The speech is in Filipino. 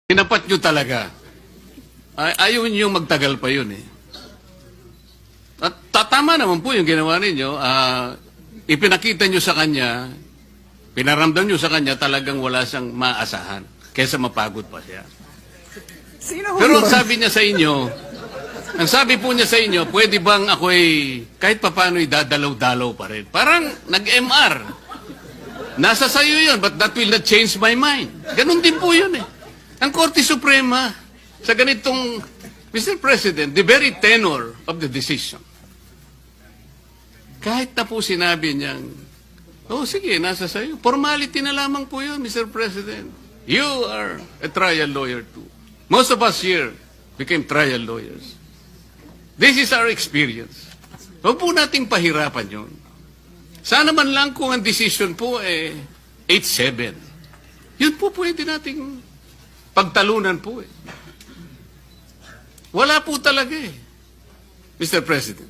Tinapat nyo talaga. Ayaw nyo magtagal pa yun eh. At tama naman po yung ginawa ninyo. Ipinakita nyo sa kanya, pinaramdam nyo sa kanya talagang wala siyang maasahan kaysa mapagod pa siya. Pero ang sabi niya sa inyo, ang sabi po niya sa inyo, pwede bang ako'y kahit papaano idadalaw-dalaw pa rin? Parang nag-MR. Nasa sayo yun, but that will not change my mind. Ganon din po yun eh. Ang Korte Suprema, sa ganitong, Mr. President, the very tenor of the decision, kahit na po sinabi niyang, sige, nasa sayo. Formality na lamang po yun, Mr. President. You are a trial lawyer too. Most of us here became trial lawyers. This is our experience. Huwag po nating pahirapan yun. Sana man lang kung ang decision po 8-7. Yun po pwede nating pagtalunan po eh. Wala po talaga eh, Mr. President.